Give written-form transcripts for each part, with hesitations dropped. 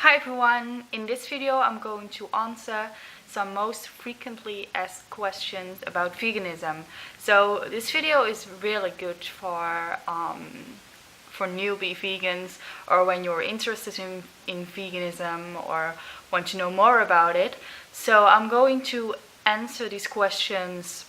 Hi everyone, in this video I'm going to answer some most frequently asked questions about veganism. So this video is really good for newbie vegans, or when you're interested in veganism or want to know more about it. So I'm going to answer these questions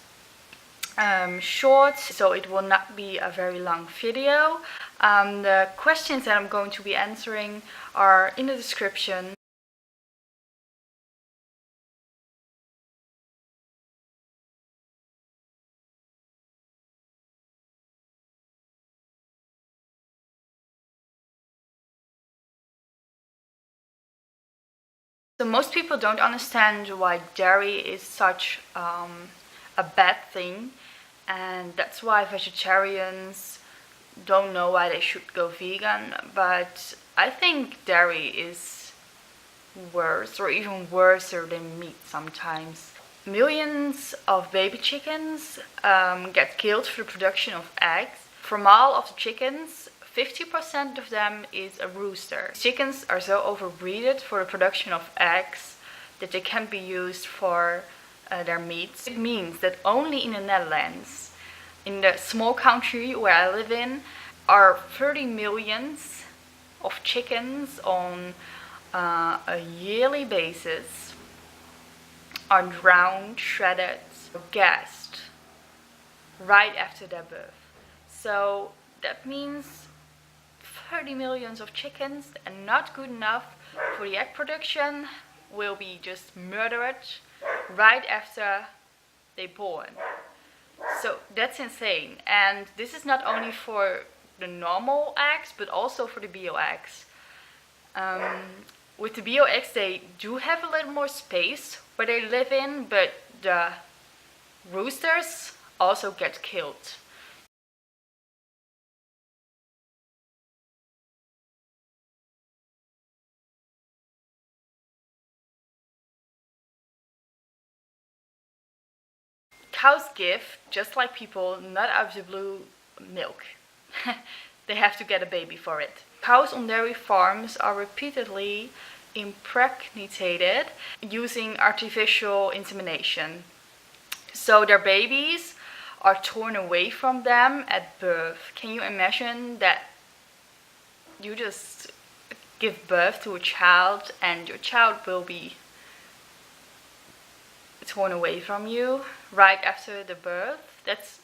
short, so it will not be a very long video. The questions that I'm going to be answering are in the description. So most people don't understand why dairy is such a bad thing, and that's why vegetarians don't know why they should go vegan. But I think dairy is worse, or even worse than meat sometimes. Millions of baby chickens get killed for the production of eggs. From all of the chickens, 50% of them is a rooster. Chickens are so overbreeded for the production of eggs that they can't be used for their meat. It means that only in the Netherlands, in the small country where I live in, are 30 million of chickens on a yearly basis are drowned, shredded, or gassed right after their birth. So that means 30 million of chickens, and not good enough for the egg production, will be just murdered right after they're born. So that's insane. And this is not only for the normal eggs, but also for the bio eggs. With the bio eggs, they do have a little more space where they live in, but the roosters also get killed. Cows give, just like people, not out of the blue, milk. They have to get a baby for it. Cows on dairy farms are repeatedly impregnated using artificial insemination. So their babies are torn away from them at birth. Can you imagine that you just give birth to a child and your child will be torn away from you right after the birth? That's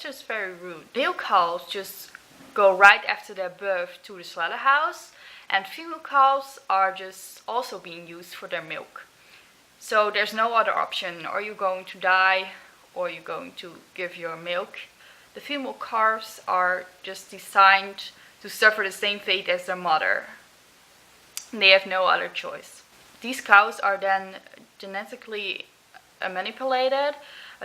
just very rude. Male cows just go right after their birth to the slaughterhouse, and female cows are just also being used for their milk. So there's no other option. Or you're going to die, or you're going to give your milk. The female calves are just designed to suffer the same fate as their mother. They have no other choice. These cows are then genetically manipulated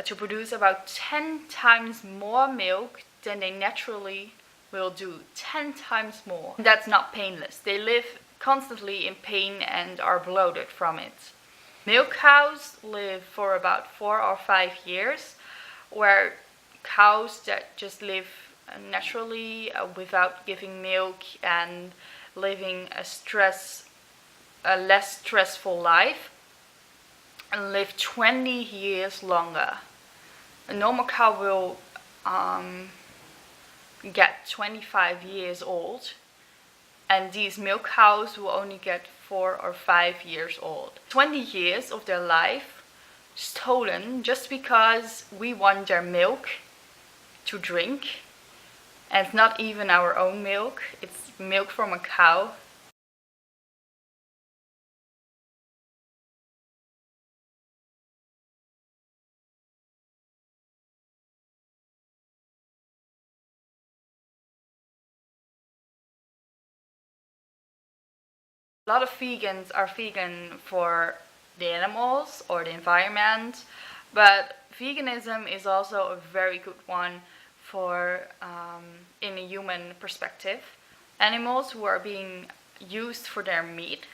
to produce about 10 times more milk than they naturally will do. 10 times more. That's not painless. They live constantly in pain and are bloated from it. Milk cows live for about 4 or 5 years, where cows that just live naturally without giving milk and living a less stressful life and live 20 years longer. A normal cow will get 25 years old, and these milk cows will only get 4 or 5 years old. 20 years of their life stolen just because we want their milk to drink, and it's not even our own milk, it's milk from a cow. A lot of vegans are vegan for the animals or the environment, but veganism is also a very good one for in a human perspective. Animals who are being used for their meat,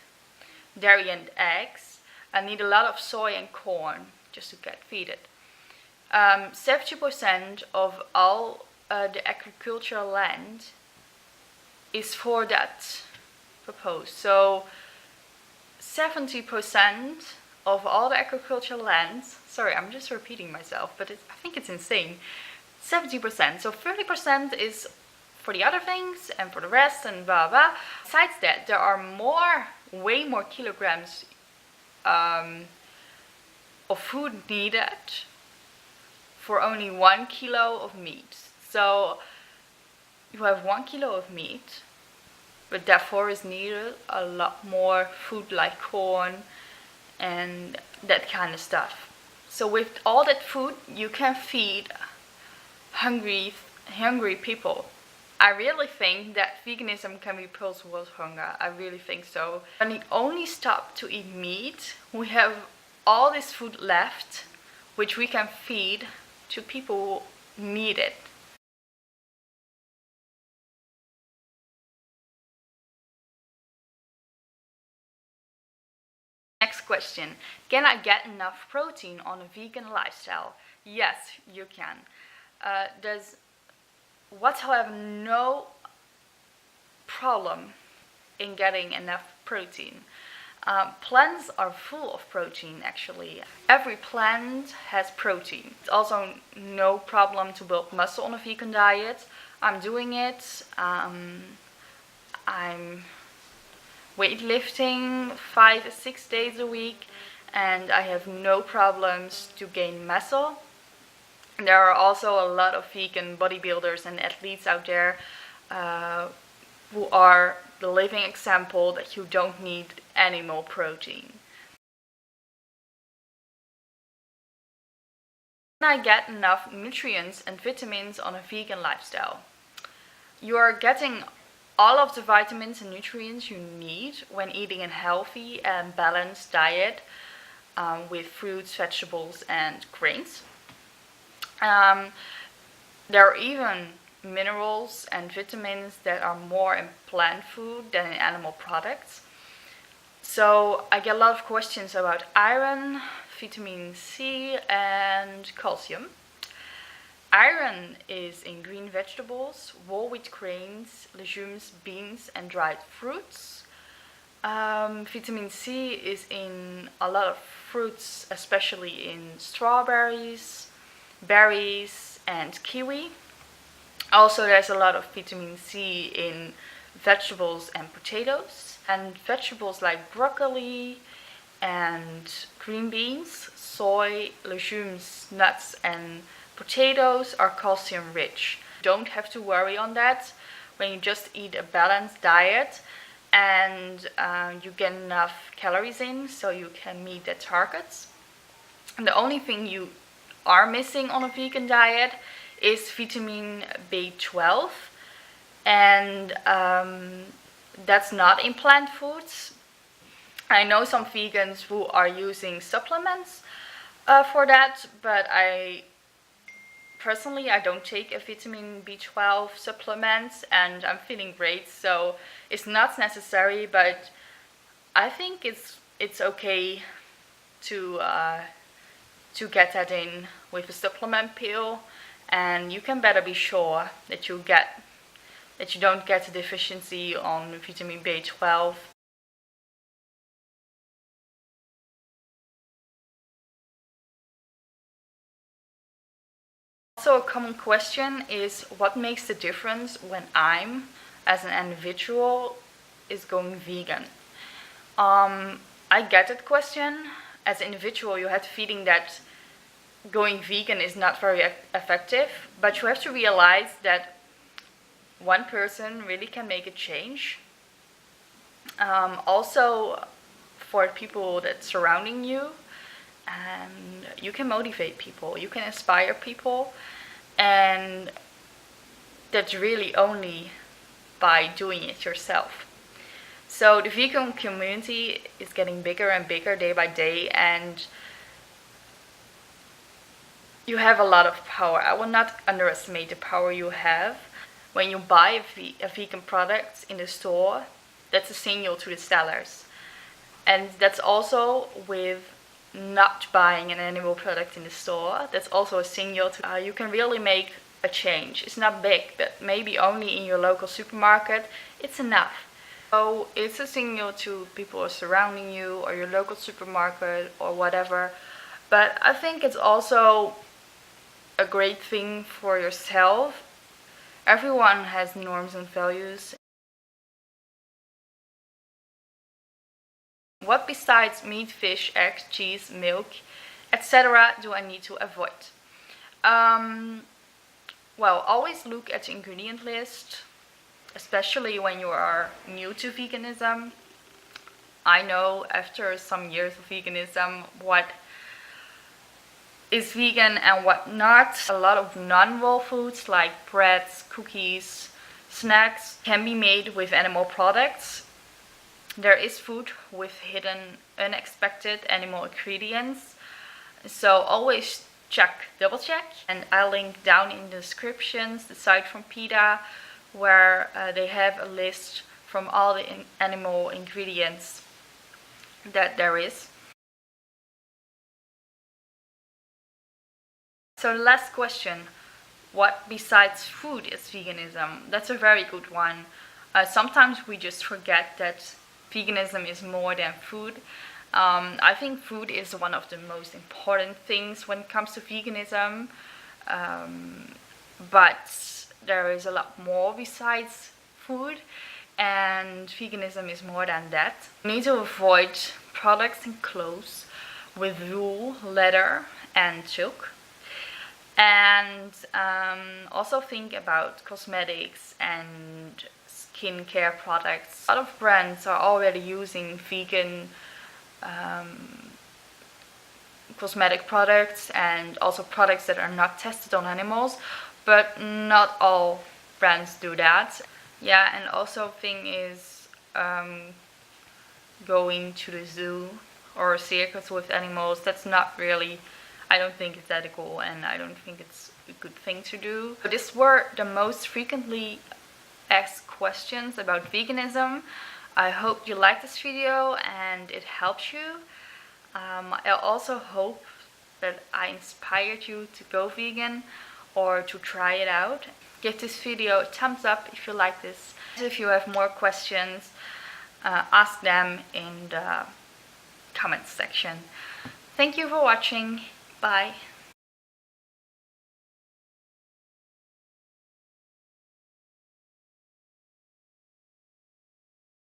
dairy and eggs, need a lot of soy and corn just to get fed. 70% of all the agricultural land is for that proposed. So 70% of all the agricultural land, sorry, I'm just repeating myself, but I think it's insane. 70%, so 30% is for the other things and for the rest and blah blah. Besides that, there are way more kilograms of food needed for only 1 kilo of meat. So you have 1 kilo of meat, but therefore is needed a lot more food like corn and that kind of stuff. So with all that food, you can feed hungry people. I really think that veganism can repulse world hunger. I really think so. When we only stop to eat meat, we have all this food left, which we can feed to people who need it. Next question. Can I get enough protein on a vegan lifestyle? Yes, you can. There's whatsoever no problem in getting enough protein. Plants are full of protein actually. Every plant has protein. It's also no problem to build muscle on a vegan diet. I'm doing it. I'm weightlifting 5-6 days a week and I have no problems to gain muscle. There are also a lot of vegan bodybuilders and athletes out there who are the living example that you don't need animal protein. Can I get enough nutrients and vitamins on a vegan lifestyle? You are getting all of the vitamins and nutrients you need when eating a healthy and balanced diet with fruits, vegetables and grains. There are even minerals and vitamins that are more in plant food than in animal products. So I get a lot of questions about iron, vitamin C and calcium. Iron is in green vegetables, whole wheat grains, legumes, beans and dried fruits. Vitamin C is in a lot of fruits, especially in strawberries, berries and kiwi. Also there's a lot of vitamin C in vegetables and potatoes. And vegetables like broccoli and green beans, soy, legumes, nuts and potatoes are calcium rich. Don't have to worry on that when you just eat a balanced diet and you get enough calories in so you can meet the targets. And the only thing you are missing on a vegan diet is vitamin B12 and that's not in plant foods. I know some vegans who are using supplements for that, but personally I don't take a vitamin B12 supplement and I'm feeling great, so it's not necessary, but I think it's okay to get that in with a supplement pill, and you can better be sure that you don't get a deficiency on vitamin B12. Also a common question is what makes the difference when I'm, as an individual, is going vegan? I get that question. As an individual, you have the feeling that going vegan is not very effective, but you have to realize that one person really can make a change. Also for people that surrounding you, and you can motivate people, you can inspire people, and that's really only by doing it yourself. So the vegan community is getting bigger and bigger day by day, and you have a lot of power. I will not underestimate the power you have. When you buy a vegan product in the store, that's a signal to the sellers. And that's also with not buying an animal product in the store. That's also a signal to you can really make a change. It's not big, but maybe only in your local supermarket, it's enough. So it's a signal to people surrounding you or your local supermarket or whatever. But I think it's also a great thing for yourself. Everyone has norms and values. What besides meat, fish, eggs, cheese, milk, etc. do I need to avoid? Um, well, always look at the ingredient list, especially when you are new to veganism. I know after some years of veganism what is vegan and what not. A lot of non-raw foods like breads, cookies, snacks can be made with animal products. There is food with hidden, unexpected animal ingredients. So always check, double check. And I'll link down in the descriptions the site from PETA where they have a list from all the animal ingredients that there is. So the last question, what besides food is veganism? That's a very good one. Sometimes we just forget that veganism is more than food. I think food is one of the most important things when it comes to veganism. But there is a lot more besides food, and veganism is more than that. You need to avoid products and clothes with wool, leather and silk. And also think about cosmetics and skincare products. A lot of brands are already using vegan cosmetic products and also products that are not tested on animals, but not all brands do that. Yeah, and also thing is going to the zoo or a circus with animals. That's not really, I don't think it's ethical, and I don't think it's a good thing to do. So these were the most frequently asked questions about veganism. I hope you liked this video and it helps you. I also hope that I inspired you to go vegan or to try it out. Give this video a thumbs up if you like this. If you have more questions, ask them in the comments section. Thank you for watching. Bye.